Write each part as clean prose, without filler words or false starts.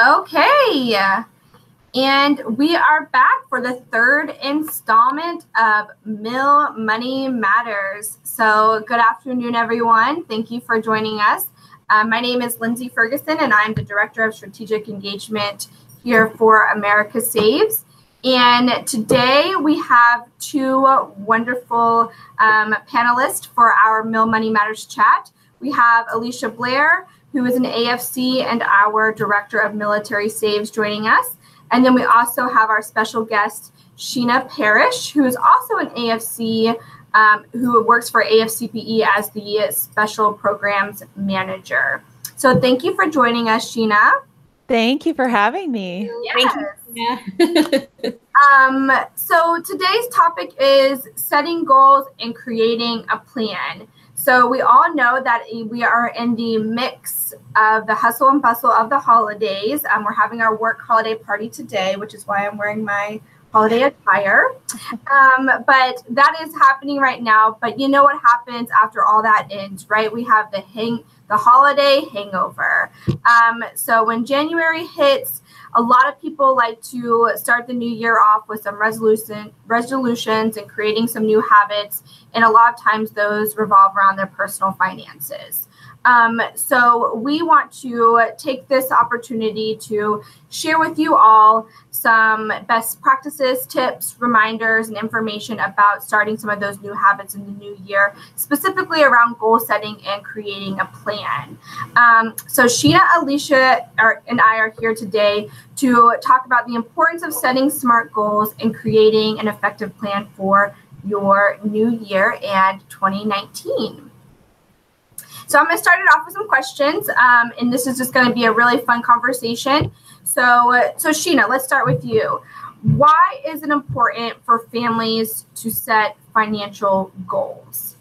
Okay, and we are back for the third installment of Mill Money Matters. So good afternoon, everyone. Thank you for joining us. My name is Lindsay Ferguson, and I'm the Director of Strategic Engagement here for America Saves. And today we have two wonderful panelists for our Mill Money Matters chat. We have Alicia Blair, who is an AFC and our Director of Military Saves, joining us. And then we also have our special guest, Sheena Parrish, who is also an AFC, who works for AFCPE as the Special Programs Manager. So thank you for joining us, Sheena. Thank you for having me. Yes. Thank you. So today's topic is setting goals and creating a plan. So we all know that we are in the mix of the hustle and bustle of the holidays. We're having our work holiday party today, which is why I'm wearing my holiday attire. But that is happening right now. But you know what happens after all that ends, right? We have the holiday hangover. So when January hits, a lot of people like to start the new year off with some resolutions and creating some new habits. And a lot of times those revolve around their personal finances. So we want to take this opportunity to share with you all some best practices, tips, reminders, and information about starting some of those new habits in the new year, specifically around goal setting and creating a plan. So Sheena, Alicia, and I are here today to talk about the importance of setting SMART goals and creating an effective plan for your new year and 2019. So I'm going to start it off with some questions, and this is just going to be a really fun conversation. So Sheena, let's start with you. Why is it important for families to set financial goals?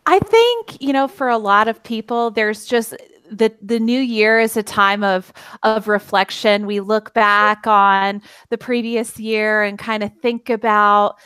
I think, for a lot of people, there's just the new year is a time of reflection. We look back on the previous year and kind of think about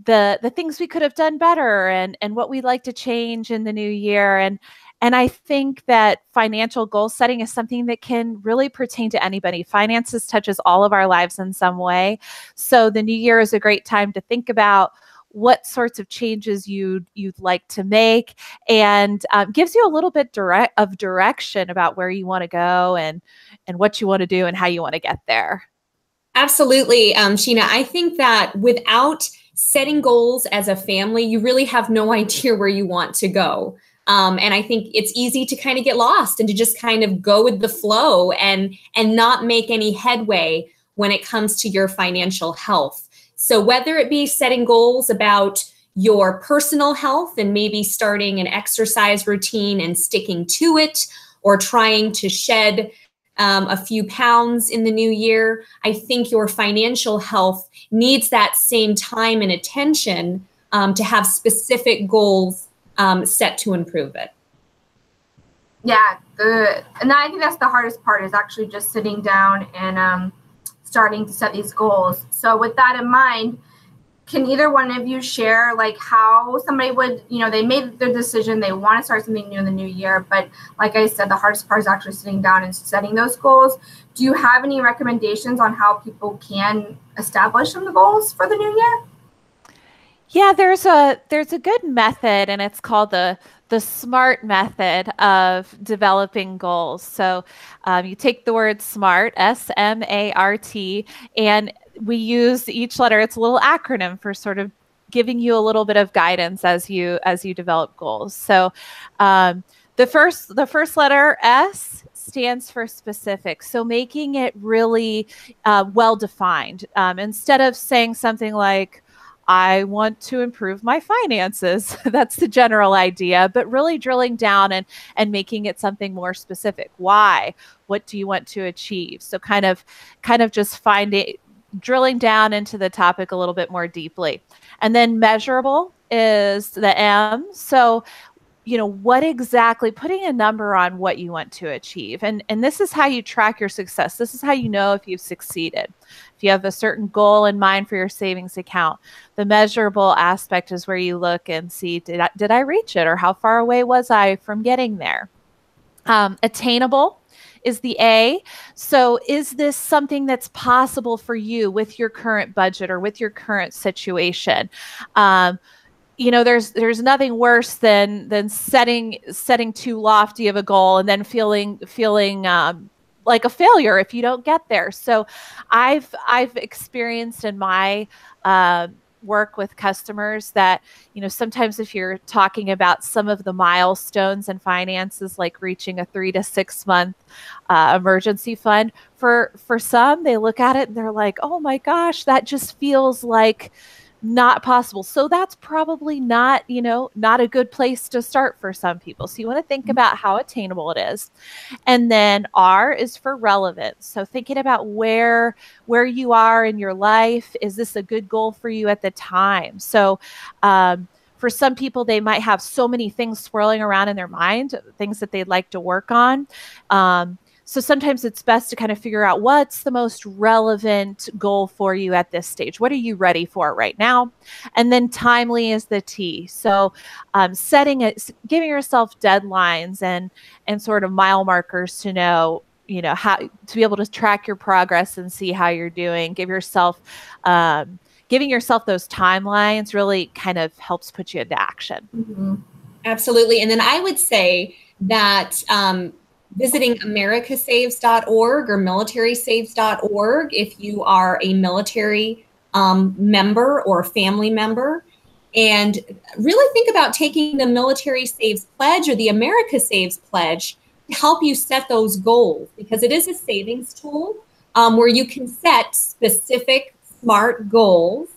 the things we could have done better and what we'd like to change in the new year. And I think that financial goal setting is something that can really pertain to anybody. Finances touches all of our lives in some way. So the new year is a great time to think about what sorts of changes you'd like to make, and gives you a little bit of direction about where you want to go and what you want to do and how you want to get there. Absolutely, Sheena. I think that without setting goals as a family, you really have no idea where you want to go. And I think it's easy to kind of get lost and to just kind of go with the flow and not make any headway when it comes to your financial health. So whether it be setting goals about your personal health and maybe starting an exercise routine and sticking to it, or trying to shed a few pounds in the new year, I think your financial health needs that same time and attention to have specific goals set to improve it. Yeah, good. And I think that's the hardest part, is actually just sitting down and starting to set these goals. So with that in mind, can either one of you share like how somebody would, they made their decision, they want to start something new in the new year, but like I said, the hardest part is actually sitting down and setting those goals. Do you have any recommendations on how people can establish some goals for the new year? Yeah, there's a good method, and it's called the SMART method of developing goals. So you take the word SMART, S-M-A-R-T, and we use each letter. It's a little acronym for sort of giving you a little bit of guidance as you develop goals. So the first letter, S, stands for specific. So making it really well defined. Instead of saying something like, I want to improve my finances. That's the general idea, but really drilling down and making it something more specific. Why? What do you want to achieve? So kind of just drilling down into the topic a little bit more deeply. And then measurable is the M. So what exactly, putting a number on what you want to achieve. And this is how you track your success. This is how you know if you've succeeded. If you have a certain goal in mind for your savings account, the measurable aspect is where you look and see, did I reach it, or how far away was I from getting there? Attainable is the A. So is this something that's possible for you with your current budget or with your current situation? You know, there's nothing worse than setting too lofty of a goal and then feeling like a failure if you don't get there. So I've experienced in my work with customers that, you know, sometimes if you're talking about some of the milestones and finances, like reaching a 3 to 6 month emergency fund, for some, they look at it and they're like, oh my gosh, that just feels like not possible. So that's probably not, you know, not a good place to start for some people. So you want to think about how attainable it is. And then R is for relevance. So thinking about where you are in your life. Is this a good goal for you at the time? So for some people, they might have so many things swirling around in their mind, things that they'd like to work on. So sometimes it's best to kind of figure out what's the most relevant goal for you at this stage. What are you ready for right now? And then timely is the T. So giving yourself deadlines and sort of mile markers to know, you know, how to be able to track your progress and see how you're doing. Giving yourself those timelines really kind of helps put you into action. Mm-hmm. Absolutely. And then I would say that visiting americasaves.org or militarysaves.org if you are a military member or a family member, and really think about taking the Military Saves Pledge or the America Saves Pledge to help you set those goals, because it is a savings tool where you can set specific SMART goals.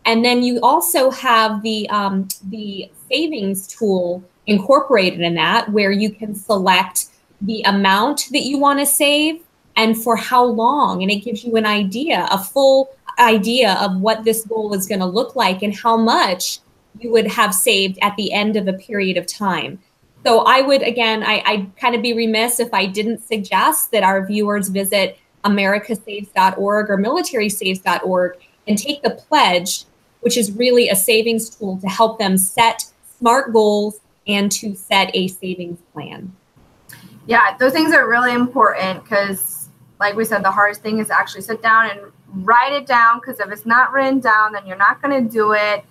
And then you also have the savings tool incorporated in that, where you can select the amount that you want to save and for how long. And it gives you a full idea of what this goal is going to look like and how much you would have saved at the end of a period of time. So I would, again, I'd kind of be remiss if I didn't suggest that our viewers visit americasaves.org or militarysaves.org and take the pledge, which is really a savings tool to help them set SMART goals and to set a savings plan. Yeah, those things are really important because, like we said, the hardest thing is actually sit down and write it down, because if it's not written down, then you're not going to do it.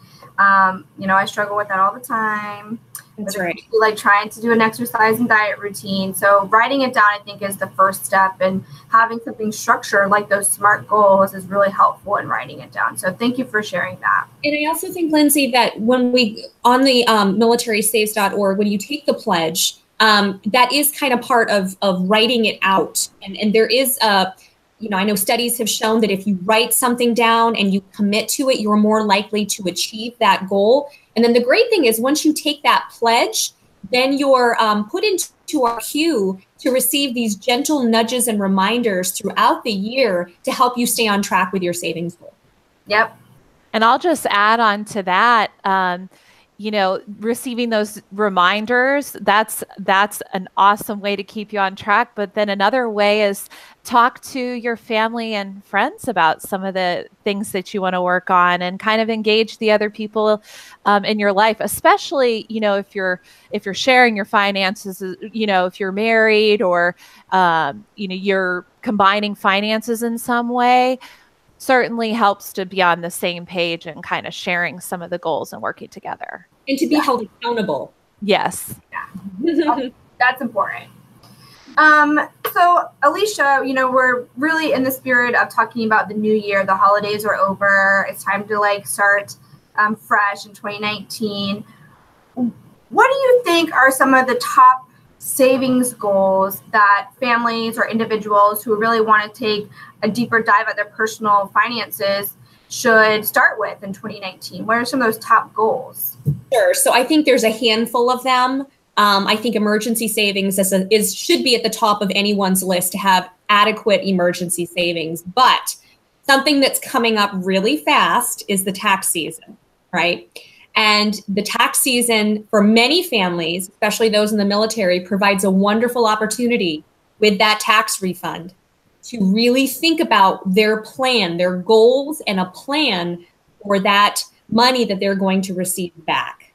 You know, I struggle with that all the time. That's right. Like trying to do an exercise and diet routine. So writing it down, I think, is the first step, and having something structured like those SMART goals is really helpful in writing it down. So thank you for sharing that. And I also think, Lindsay, that when we, on the militarysaves.org, when you take the pledge, that is kind of part of writing it out. And there is you know, I know studies have shown that if you write something down and you commit to it, you're more likely to achieve that goal. And then the great thing is, once you take that pledge, then you're put into our queue to receive these gentle nudges and reminders throughout the year to help you stay on track with your savings goal. Yep. And I'll just add on to that, you know, receiving those reminders, that's an awesome way to keep you on track. But then another way is talk to your family and friends about some of the things that you want to work on, and kind of engage the other people in your life, especially, you know, if you're sharing your finances, you know, if you're married or, you know, you're combining finances in some way. Certainly helps to be on the same page and kind of sharing some of the goals and working together. And to be held accountable. Yes. Yeah. That's important. So Alicia, you know, we're really in the spirit of talking about the new year. The holidays are over. It's time to like start fresh in 2019. What do you think are some of the top savings goals that families or individuals who really want to take a deeper dive at their personal finances should start with in 2019? What are some of those top goals? Sure. So I think there's a handful of them. I think emergency savings should be at the top of anyone's list, to have adequate emergency savings. But something that's coming up really fast is the tax season, right? And the tax season for many families, especially those in the military, provides a wonderful opportunity with that tax refund to really think about their plan, their goals, and a plan for that money that they're going to receive back.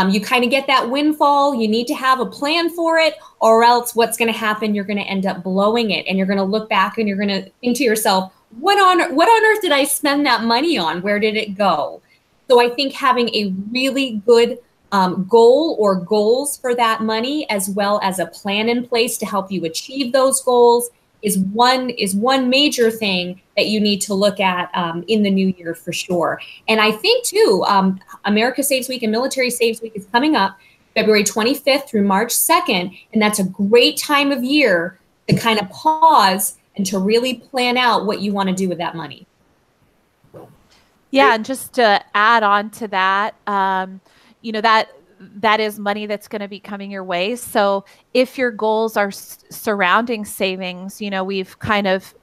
You kind of get that windfall. You need to have a plan for it, or else what's going to happen, you're going to end up blowing it. And you're going to look back and you're going to think to yourself, what on earth did I spend that money on? Where did it go? So I think having a really good goal or goals for that money, as well as a plan in place to help you achieve those goals, is one major thing that you need to look at in the new year for sure. And I think too, America Saves Week and Military Saves Week is coming up February 25th through March 2nd. And that's a great time of year to kind of pause and to really plan out what you want to do with that money. Yeah, and just to add on to that, you know, that is money that's going to be coming your way. So if your goals are surrounding savings, you know, we've kind of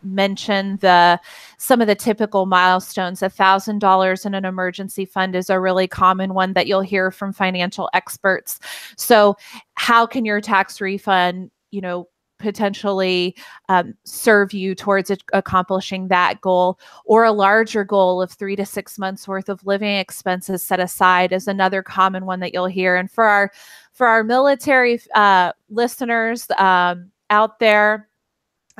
mentioned some of the typical milestones. $1,000 in an emergency fund is a really common one that you'll hear from financial experts. So how can your tax refund, you know, potentially serve you towards accomplishing that goal? Or a larger goal of 3 to 6 months worth of living expenses set aside is another common one that you'll hear. And for our military listeners out there,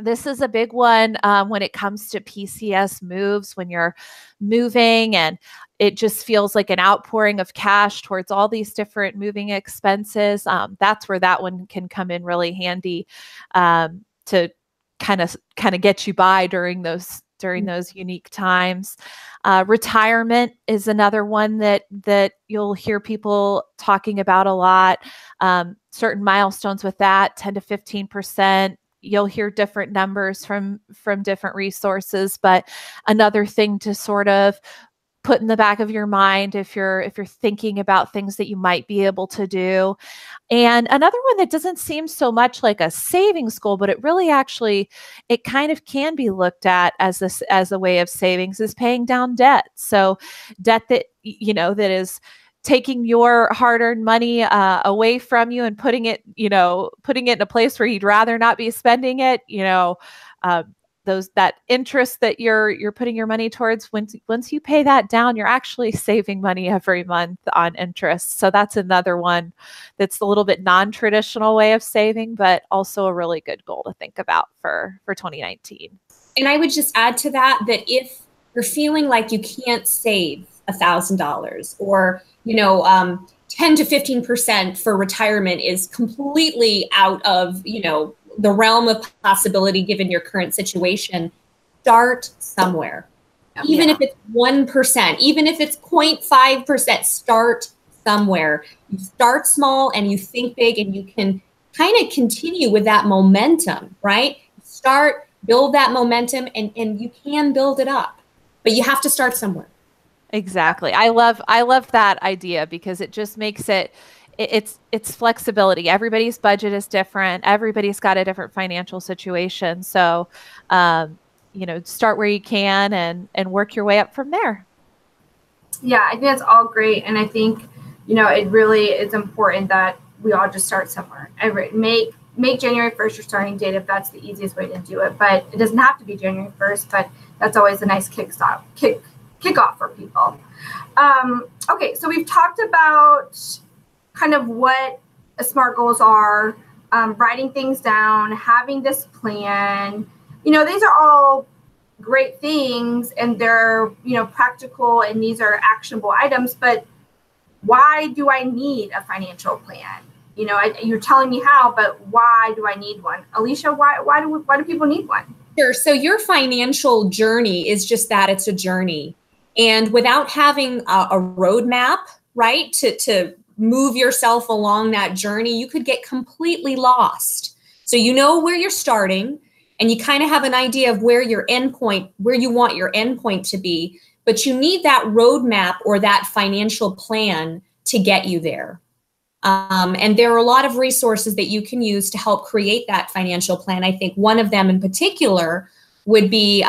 this is a big one when it comes to PCS moves, when you're moving and it just feels like an outpouring of cash towards all these different moving expenses. That's where that one can come in really handy to kind of get you by during those unique times. Retirement is another one that you'll hear people talking about a lot. Certain milestones with that, 10 to 15%. You'll hear different numbers from different resources, but another thing to sort of put in the back of your mind if you're thinking about things that you might be able to do. And another one that doesn't seem so much like a savings goal, but it really actually, it kind of can be looked at as a way of savings, is paying down debt. So debt that, you know, that is taking your hard-earned money away from you and putting it in a place where you'd rather not be spending it, you know, that interest that you're putting your money towards, once you pay that down, you're actually saving money every month on interest. So that's another one that's a little bit non-traditional way of saving, but also a really good goal to think about for 2019. And I would just add to that if you're feeling like you can't save $1,000, or 10 to 15% for retirement is completely out of, the realm of possibility given your current situation, start somewhere. Even if it's 1%, even if it's 0.5%, start somewhere. You start small and you think big, and you can kind of continue with that momentum, right? Build that momentum, and you can build it up, but you have to start somewhere. Exactly. I love that idea, because it just makes it's flexibility. Everybody's budget is different. Everybody's got a different financial situation. So, start where you can and work your way up from there. Yeah, I think that's all great. And I think, it really is important that we all just start somewhere. Make January 1st your starting date if that's the easiest way to do it. But it doesn't have to be January 1st, but that's always a nice kickoff for people. Okay, so we've talked about kind of what SMART goals are, writing things down, having this plan. These are all great things, and they're, practical, and these are actionable items, but why do I need a financial plan? You're telling me how, but why do I need one? Alicia, why do people need one? Sure. So your financial journey is just that, it's a journey. And without having a roadmap, right, to move yourself along that journey, you could get completely lost. So you know where you're starting, and you kind of have an idea of where you want your endpoint to be, but you need that roadmap or that financial plan to get you there. And there are a lot of resources that you can use to help create that financial plan. I think one of them in particular would be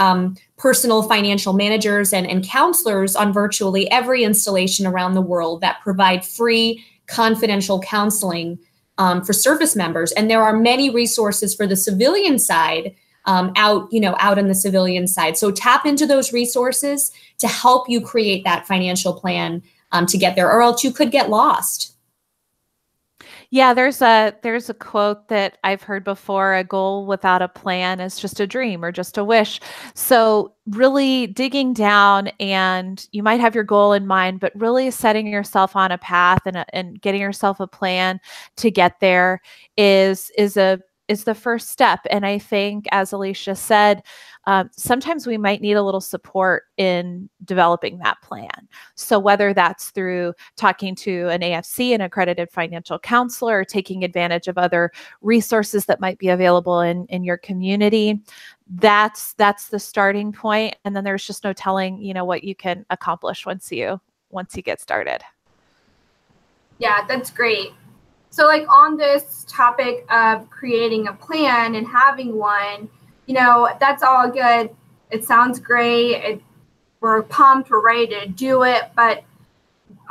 personal financial managers and counselors on virtually every installation around the world that provide free, confidential counseling for service members. And there are many resources for the civilian side out on the civilian side. So tap into those resources to help you create that financial plan to get there, or else you could get lost. Yeah, there's a quote that I've heard before, a goal without a plan is just a dream or just a wish. So really digging down, and you might have your goal in mind, but really setting yourself on a path and getting yourself a plan to get there is the first step. And I think, as Alicia said, sometimes we might need a little support in developing that plan. So whether that's through talking to an AFC, an accredited financial counselor, or taking advantage of other resources that might be available in your community, that's the starting point. And then there's just no telling, what you can accomplish once you get started. Yeah, that's great. So like on this topic of creating a plan and having one, that's all good. It sounds great. We're pumped, we're ready to do it. But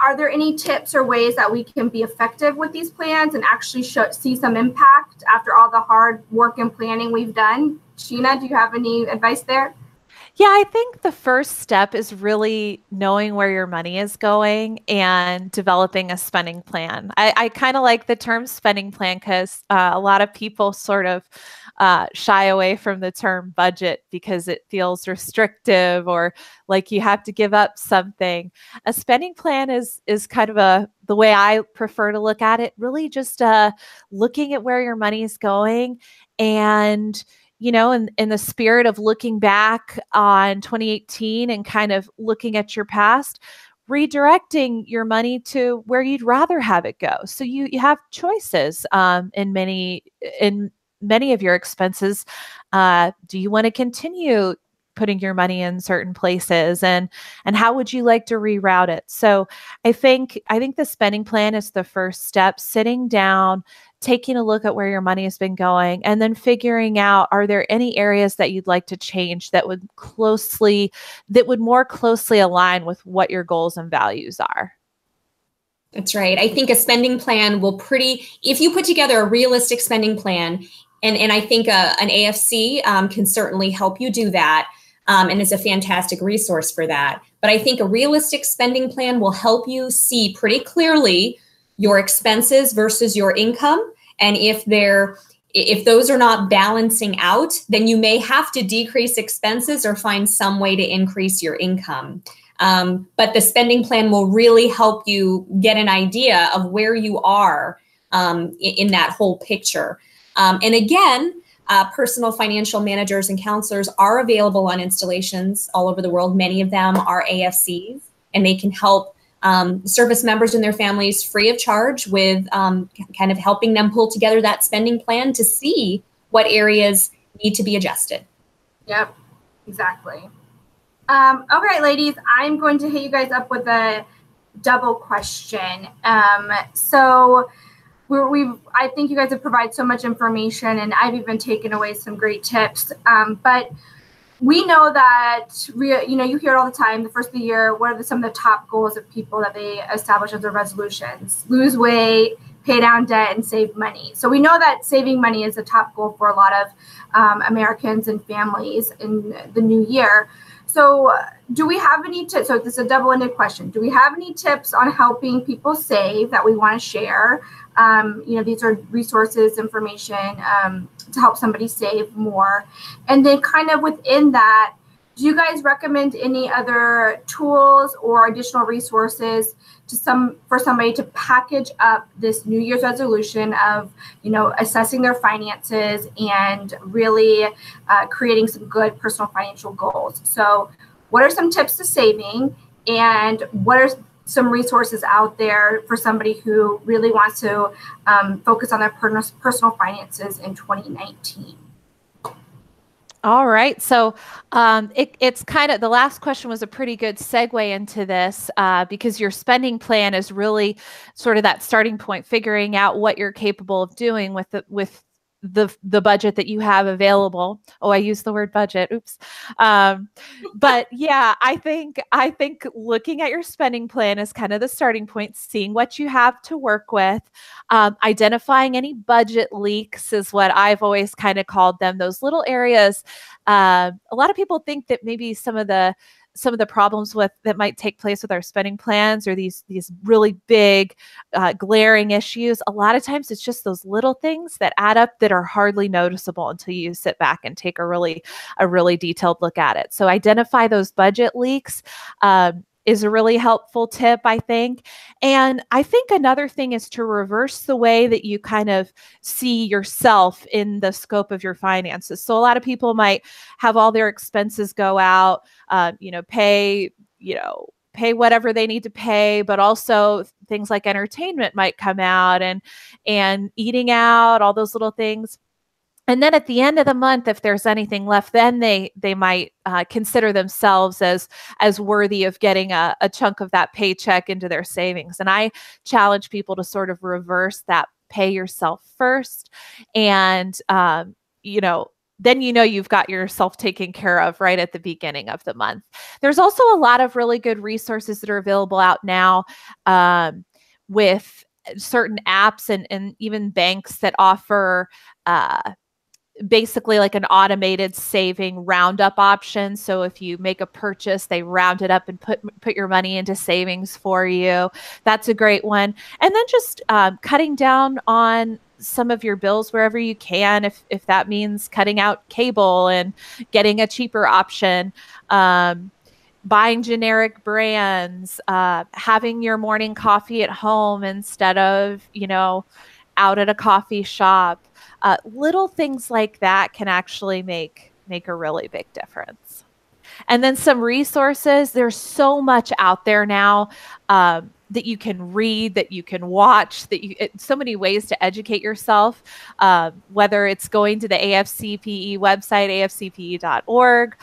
are there any tips or ways that we can be effective with these plans and actually see some impact after all the hard work and planning we've done? Sheena, do you have any advice there? Yeah, I think the first step is really knowing where your money is going and developing a spending plan. I kind of like the term spending plan because a lot of people sort of shy away from the term budget because it feels restrictive or like you have to give up something. A spending plan is kind of the way I prefer to look at it, really just looking at where your money is going and in the spirit of looking back on 2018 and kind of looking at your past, redirecting your money to where you'd rather have it go. So you have choices in many of your expenses. Do you want to continue putting your money in certain places, and how would you like to reroute it? So I think the spending plan is the first step. Sitting down, taking a look at where your money has been going, and then figuring out, are there any areas that you'd like to change that would more closely align with what your goals and values are? That's right. I think a spending plan if you put together a realistic spending plan, and I think an AFC can certainly help you do that, and is a fantastic resource for that. But I think a realistic spending plan will help you see pretty clearly your expenses versus your income. And if those are not balancing out, then you may have to decrease expenses or find some way to increase your income. But the spending plan will really help you get an idea of where you are in that whole picture. And again, personal financial managers and counselors are available on installations all over the world. Many of them are AFCs, and they can help service members and their families free of charge with kind of helping them pull together that spending plan to see what areas need to be adjusted. Yep, exactly. Okay, ladies, I'm going to hit you guys up with a double question. So I think you guys have provided so much information, and I've even taken away some great tips. But we know that, you hear it all the time, the first of the year, what are some of the top goals of people that they establish as their resolutions? Lose weight, pay down debt, and save money. So we know that saving money is a top goal for a lot of Americans and families in the new year. So do we have any tips? So this is a double-ended question. Do we have any tips on helping people save that we want to share? These are resources, information to help somebody save more. And then kind of within that, do you guys recommend any other tools or additional resources for somebody to package up this New Year's resolution of, assessing their finances and really creating some good personal financial goals? So what are some tips to saving, and what are some resources out there for somebody who really wants to focus on their personal finances in 2019? All right. So it's kind of, the last question was a pretty good segue into this because your spending plan is really sort of that starting point, figuring out what you're capable of doing with the budget that you have available. Oh, I used the word budget. Oops. But yeah, I think looking at your spending plan is kind of the starting point, seeing what you have to work with, identifying any budget leaks is what I've always kind of called them, those little areas. A lot of people think that maybe some of the some of the problems that might take place with our spending plans, or these really big glaring issues, a lot of times it's just those little things that add up that are hardly noticeable until you sit back and take a really detailed look at it. So identify those budget leaks is a really helpful tip, I think. And I think another thing is to reverse the way that you kind of see yourself in the scope of your finances. So a lot of people might have all their expenses go out, pay whatever they need to pay, but also things like entertainment might come out, and eating out, all those little things. And then at the end of the month, if there's anything left, then they might consider themselves as worthy of getting a chunk of that paycheck into their savings. And I challenge people to sort of reverse that, pay yourself first. And, then you've got yourself taken care of right at the beginning of the month. There's also a lot of really good resources that are available out now with certain apps and even banks that offer basically like an automated saving roundup option. So if you make a purchase, they round it up and put your money into savings for you. That's a great one. And then just cutting down on some of your bills wherever you can, if that means cutting out cable and getting a cheaper option, buying generic brands, having your morning coffee at home instead of, out at a coffee shop. Little things like that can actually make a really big difference. And then some resources. There's so much out there now that you can read, that you can watch, so many ways to educate yourself, whether it's going to the AFCPE website, afcpe.org,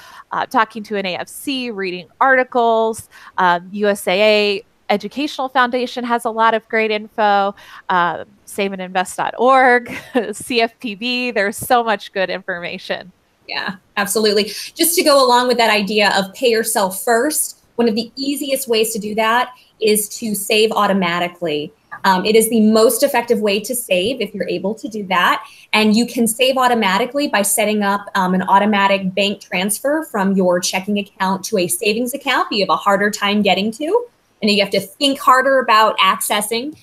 talking to an AFC, reading articles, USAA Educational Foundation has a lot of great info, saveandinvest.org, CFPB, there's so much good information. Yeah, absolutely. Just to go along with that idea of pay yourself first, one of the easiest ways to do that is to save automatically. It is the most effective way to save if you're able to do that. And you can save automatically by setting up an automatic bank transfer from your checking account to a savings account that you have a harder time getting to, and you have to think harder about accessing.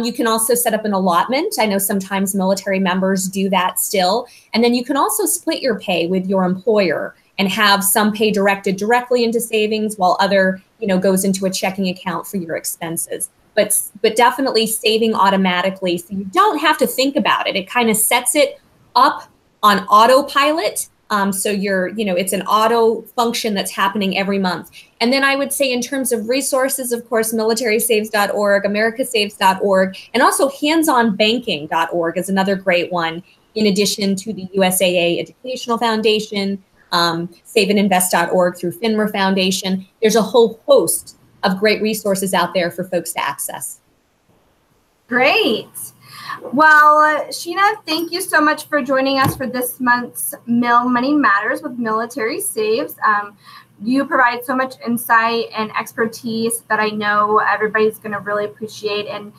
You can also set up an allotment. I know sometimes military members do that still. And then you can also split your pay with your employer and have some pay directed directly into savings while other, goes into a checking account for your expenses. But definitely saving automatically, so you don't have to think about it. It kind of sets it up on autopilot. So it's an auto function that's happening every month. And then I would say in terms of resources, of course, militarysaves.org, americasaves.org, and also handsonbanking.org is another great one, in addition to the USAA Educational Foundation, saveandinvest.org through FINRA Foundation. There's a whole host of great resources out there for folks to access. Great. Well, Sheena, thank you so much for joining us for this month's Money Matters with Military Saves. You provide so much insight and expertise that I know everybody's going to really appreciate. And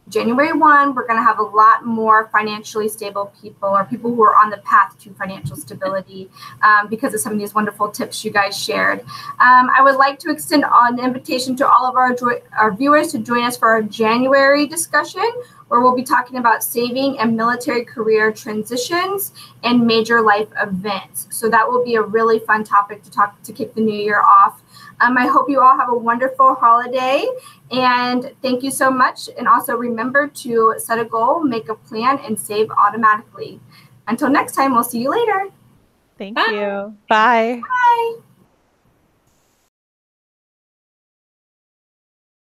January 1, we're going to have a lot more financially stable people, or people who are on the path to financial stability, because of some of these wonderful tips you guys shared. I would like to extend an invitation to all of our viewers to join us for our January discussion, where we'll be talking about saving and military career transitions and major life events. So that will be a really fun topic to kick the new year off. I hope you all have a wonderful holiday, and thank you so much. And also remember to set a goal, make a plan, and save automatically. Until next time, we'll see you later. Thank you. Bye. Bye.